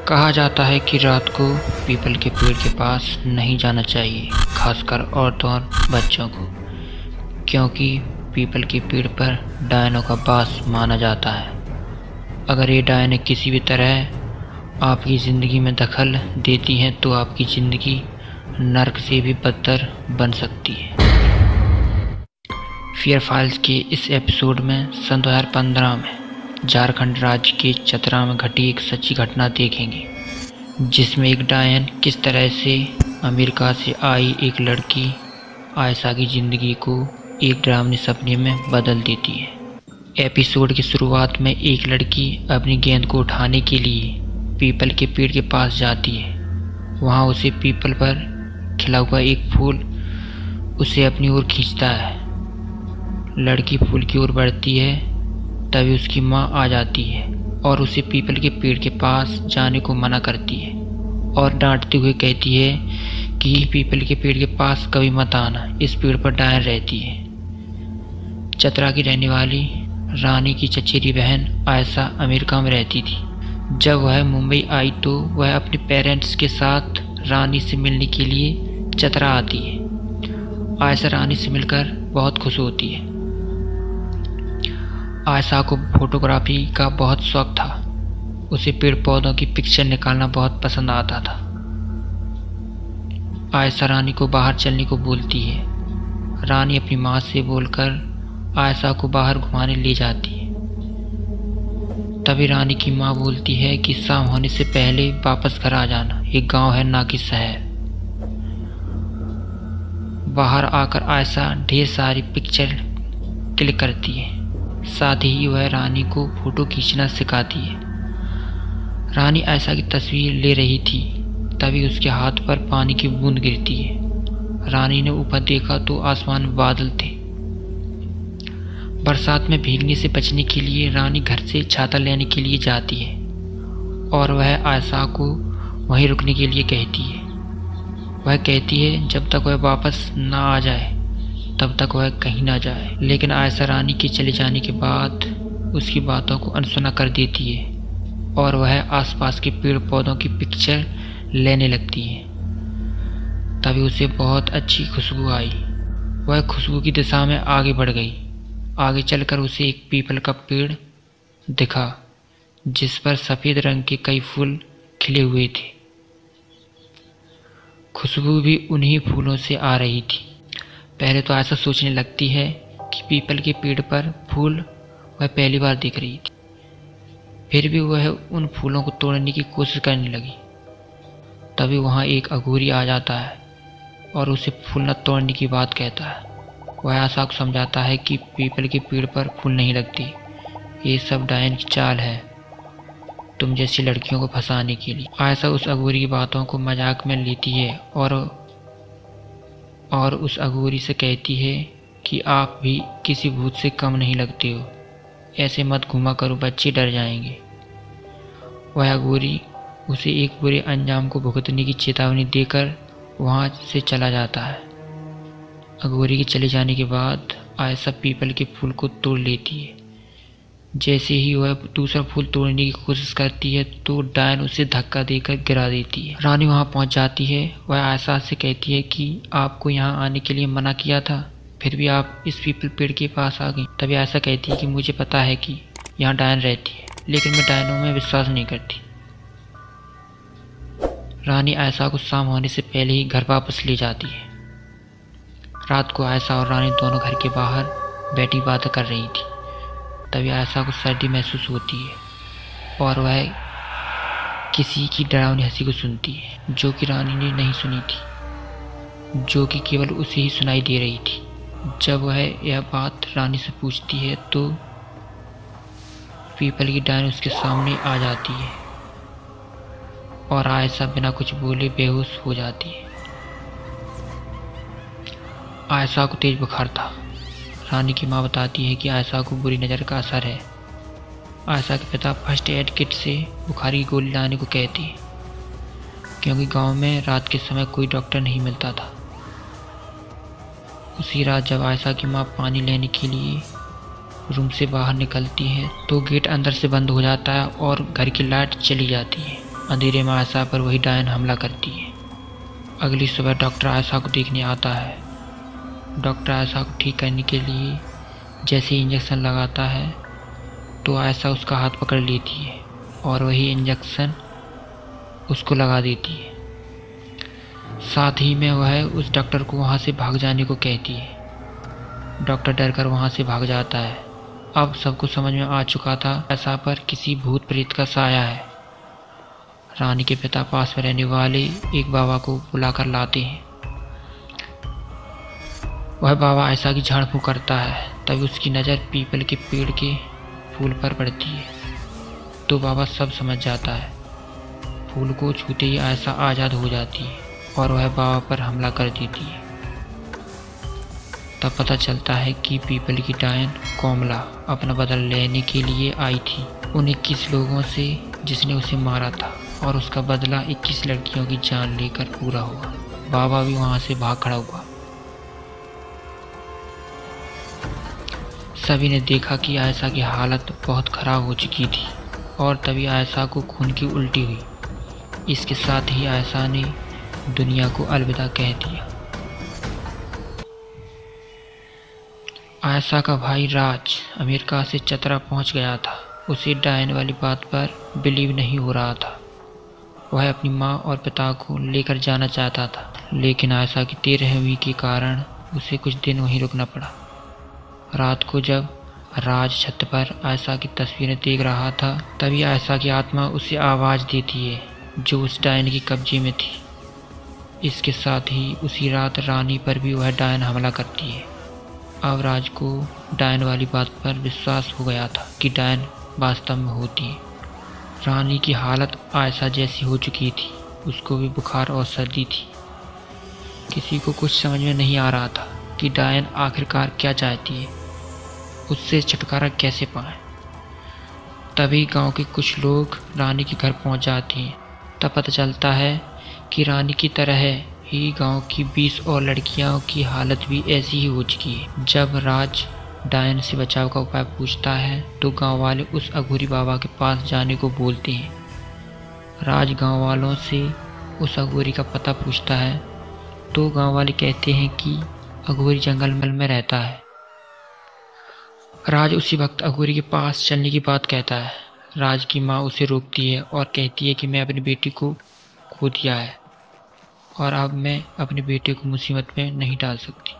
कहा जाता है कि रात को पीपल के पेड़ के पास नहीं जाना चाहिए, खासकर औरतों और बच्चों को, क्योंकि पीपल के पेड़ पर डायनों का वास माना जाता है। अगर ये डायनें किसी भी तरह आपकी ज़िंदगी में दखल देती हैं तो आपकी ज़िंदगी नर्क से भी बदतर बन सकती है। फियर फाइल्स के इस एपिसोड में सन 2015 में झारखंड राज्य के चतरा में घटी एक सच्ची घटना देखेंगे, जिसमें एक डायन किस तरह से अमेरिका से आई एक लड़की आयशा की ज़िंदगी को एक डरावने सपने में बदल देती है। एपिसोड की शुरुआत में एक लड़की अपनी गेंद को उठाने के लिए पीपल के पेड़ के पास जाती है। वहाँ उसे पीपल पर खिला हुआ एक फूल उसे अपनी ओर खींचता है। लड़की फूल की ओर बढ़ती है, तभी उसकी माँ आ जाती है और उसे पीपल के पेड़ के पास जाने को मना करती है और डांटते हुए कहती है कि पीपल के पेड़ के पास कभी मत आना, इस पेड़ पर डायन रहती है। चतरा की रहने वाली रानी की चचेरी बहन आयशा अमेरिका में रहती थी। जब वह मुंबई आई तो वह अपने पेरेंट्स के साथ रानी से मिलने के लिए चतरा आती है। आयशा रानी से मिलकर बहुत खुश होती है। आयशा को फोटोग्राफी का बहुत शौक था। उसे पेड़ पौधों की पिक्चर निकालना बहुत पसंद आता था। आयशा रानी को बाहर चलने को बोलती है। रानी अपनी माँ से बोलकर आयशा को बाहर घुमाने ले जाती है। तभी रानी की माँ बोलती है कि शाम होने से पहले वापस घर आ जाना, एक गांव है ना कि शहर। बाहर आकर आयशा ढेर सारी पिक्चर क्लिक करती है, साथ ही वह रानी को फोटो खींचना सिखाती है। रानी आयशा की तस्वीर ले रही थी, तभी उसके हाथ पर पानी की बूंद गिरती है। रानी ने ऊपर देखा तो आसमान में बादल थे। बरसात में भीगने से बचने के लिए रानी घर से छाता लेने के लिए जाती है और वह आयशा को वहीं रुकने के लिए कहती है। वह कहती है जब तक वह वापस ना आ जाए तब तक वह कहीं ना जाए। लेकिन आयशा रानी के चले जाने के बाद उसकी बातों को अनसुना कर देती है और वह आसपास के पेड़ पौधों की पिक्चर लेने लगती है। तभी उसे बहुत अच्छी खुशबू आई। वह खुशबू की दिशा में आगे बढ़ गई। आगे चलकर उसे एक पीपल का पेड़ दिखा जिस पर सफ़ेद रंग के कई फूल खिले हुए थे। खुशबू भी उन्हीं फूलों से आ रही थी। पहले तो आयशा सोचने लगती है कि पीपल के पेड़ पर फूल वह पहली बार देख रही थी। फिर भी वह उन फूलों को तोड़ने की कोशिश करने लगी। तभी वहाँ एक अघोरी आ जाता है और उसे फूल न तोड़ने की बात कहता है। वह आयशा को समझाता है कि पीपल के पेड़ पर फूल नहीं लगती, ये सब डायन की चाल है तुम जैसी लड़कियों को फंसाने के लिए। आयशा उस अघोरी की बातों को मजाक में लेती है और उस अघोरी से कहती है कि आप भी किसी भूत से कम नहीं लगते हो, ऐसे मत घुमा करो, बच्चे डर जाएंगे। वह अघोरी उसे एक बुरे अंजाम को भुगतने की चेतावनी देकर वहाँ से चला जाता है। अघोरी के चले जाने के बाद आयशा पीपल के फूल को तोड़ लेती है। जैसे ही वह दूसरा फूल तोड़ने की कोशिश करती है तो डायन उसे धक्का देकर गिरा देती है। रानी वहां पहुंच जाती है। वह आयशा से कहती है कि आपको यहां आने के लिए मना किया था, फिर भी आप इस पीपल पेड़ के पास आ गई। तभी आयशा कहती है कि मुझे पता है कि यहाँ डायन रहती है, लेकिन मैं डायनों में विश्वास नहीं करती। रानी आयशा को शाम होने से पहले ही घर वापस ले जाती है। रात को आयशा और रानी दोनों घर के बाहर बैठी बातें कर रही थी। तभी आयशा को सर्दी महसूस होती है और वह किसी की डरावनी हंसी को सुनती है, जो कि रानी ने नहीं सुनी थी, जो कि केवल उसे ही सुनाई दे रही थी। जब वह यह बात रानी से पूछती है तो पीपल की डायन उसके सामने आ जाती है और आयशा बिना कुछ बोले बेहोश हो जाती है। आयशा को तेज बुखार था। रानी की माँ बताती है कि आयशा को बुरी नज़र का असर है। आयशा के पिता फर्स्ट एड किट से बुखार की गोली लाने को कहते हैं, क्योंकि गांव में रात के समय कोई डॉक्टर नहीं मिलता था। उसी रात जब आयशा की माँ पानी लेने के लिए रूम से बाहर निकलती है तो गेट अंदर से बंद हो जाता है और घर की लाइट चली जाती है। अंधेरे में आयशा पर वही डायन हमला करती है। अगली सुबह डॉक्टर आयशा को देखने आता है। डॉक्टर आयशा को ठीक करने के लिए जैसे ही इंजेक्शन लगाता है तो आयशा उसका हाथ पकड़ लेती है और वही इंजेक्शन उसको लगा देती है। साथ ही में वह उस डॉक्टर को वहाँ से भाग जाने को कहती है। डॉक्टर डरकर वहाँ से भाग जाता है। अब सबको समझ में आ चुका था आयशा पर किसी भूत प्रेत का साया है। रानी के पिता पास में रहने वाले एक बाबा को बुलाकर लाते हैं। वह बाबा आयशा की झाड़ फूंक करता है। तभी उसकी नज़र पीपल के पेड़ के फूल पर पड़ती है तो बाबा सब समझ जाता है। फूल को छूते ही आयशा आज़ाद हो जाती है और वह बाबा पर हमला कर देती है। तब पता चलता है कि पीपल की डायन कोमला अपना बदला लेने के लिए आई थी उन 21 लोगों से जिसने उसे मारा था और उसका बदला 21 लड़कियों की जान लेकर पूरा हुआ। बाबा भी वहां से भाग खड़ा हुआ। सभी ने देखा कि आयशा की हालत बहुत ख़राब हो चुकी थी और तभी आयशा को खून की उल्टी हुई। इसके साथ ही आयशा ने दुनिया को अलविदा कह दिया। आयशा का भाई राज अमेरिका से चतरा पहुंच गया था। उसे डायन वाली बात पर बिलीव नहीं हो रहा था। वह अपनी माँ और पिता को लेकर जाना चाहता था, लेकिन आयशा की तेरहवीं के कारण उसे कुछ दिन वहीं रुकना पड़ा। रात को जब राज छत पर आयशा की तस्वीरें देख रहा था तभी आयशा की आत्मा उसे आवाज़ देती है जो उस डायन के कब्जे में थी। इसके साथ ही उसी रात रानी पर भी वह डायन हमला करती है। अब राज को डायन वाली बात पर विश्वास हो गया था कि डायन वास्तव में होती है। रानी की हालत आयशा जैसी हो चुकी थी। उसको भी बुखार और सर्दी थी। किसी को कुछ समझ में नहीं आ रहा था कि डायन आखिरकार क्या चाहती है, उससे छुटकारा कैसे पाए। तभी गांव के कुछ लोग रानी के घर पहुंच जाते हैं। तब पता चलता है कि रानी की तरह ही गांव की 20 और लड़कियों की हालत भी ऐसी ही हो चुकी है। जब राज डायन से बचाव का उपाय पूछता है तो गांव वाले उस अघोरी बाबा के पास जाने को बोलते हैं। राज गांव वालों से उस अघोरी का पता पूछता है तो गांव वाले कहते हैं कि अघोरी जंगल में रहता है। राज उसी वक्त अघोरी के पास चलने की बात कहता है। राज की माँ उसे रोकती है और कहती है कि मैं अपनी बेटी को खो दिया है और अब मैं अपने बेटे को मुसीबत में नहीं डाल सकती।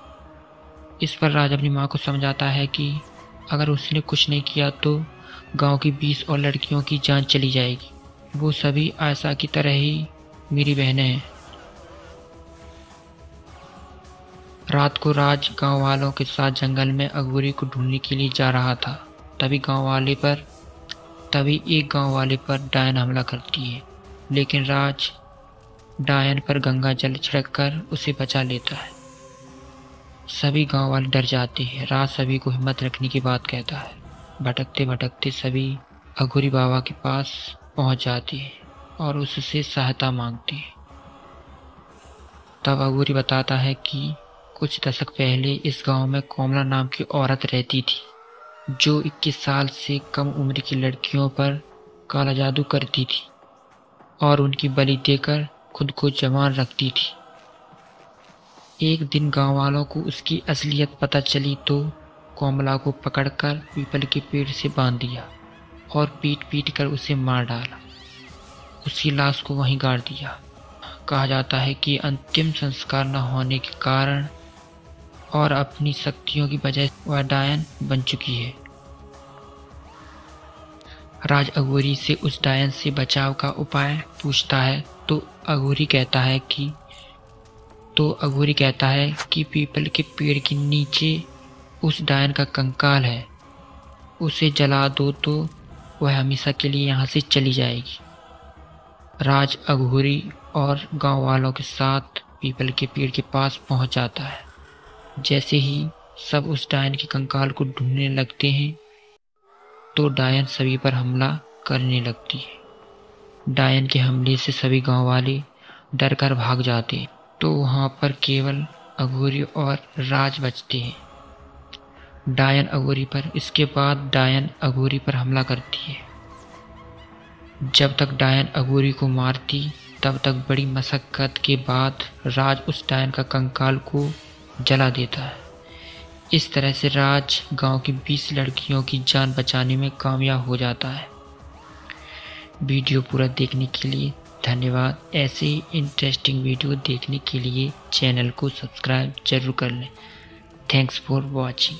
इस पर राज अपनी माँ को समझाता है कि अगर उसने कुछ नहीं किया तो गांव की 20 और लड़कियों की जान चली जाएगी। वो सभी आयशा की तरह ही मेरी बहनें हैं। रात को राज गांव वालों के साथ जंगल में अघोरी को ढूंढने के लिए जा रहा था। तभी एक गांव वाले पर डायन हमला करती है, लेकिन राज डायन पर गंगा जल छिड़ककर उसे बचा लेता है। सभी गांव वाले डर जाते हैं। राज सभी को हिम्मत रखने की बात कहता है। भटकते भटकते सभी अघोरी बाबा के पास पहुंच जाते हैं और उससे सहायता मांगते हैं। तब अघोरी बताता है कि कुछ दशक पहले इस गांव में कोमला नाम की औरत रहती थी जो 21 साल से कम उम्र की लड़कियों पर काला जादू करती थी और उनकी बलि देकर खुद को जवान रखती थी। एक दिन गांव वालों को उसकी असलियत पता चली तो कोमला को पकड़कर पीपल के पेड़ से बांध दिया और पीट पीट कर उसे मार डाला। उसकी लाश को वहीं गाड़ दिया। कहा जाता है कि अंतिम संस्कार न होने के कारण और अपनी शक्तियों की वजह से वह डायन बन चुकी है। राज अघोरी से उस डायन से बचाव का उपाय पूछता है तो अघोरी कहता है कि पीपल के पेड़ के नीचे उस डायन का कंकाल है, उसे जला दो तो वह हमेशा के लिए यहाँ से चली जाएगी। राज अघोरी और गांव वालों के साथ पीपल के पेड़ के पास पहुंच जाता है। जैसे ही सब उस डायन के कंकाल को ढूंढने लगते हैं तो डायन सभी पर हमला करने लगती है। डायन के हमले से सभी गांव वाले डर कर भाग जाते हैं तो वहां पर केवल अघोरी और राज बचते हैं। इसके बाद डायन अघोरी पर हमला करती है। जब तक डायन अघोरी को मारती तब तक बड़ी मशक्कत के बाद राज उस डायन का कंकाल को जला देता है। इस तरह से राज गांव की 20 लड़कियों की जान बचाने में कामयाब हो जाता है। वीडियो पूरा देखने के लिए धन्यवाद। ऐसे ही इंटरेस्टिंग वीडियो देखने के लिए चैनल को सब्सक्राइब जरूर कर लें। Thanks for watching.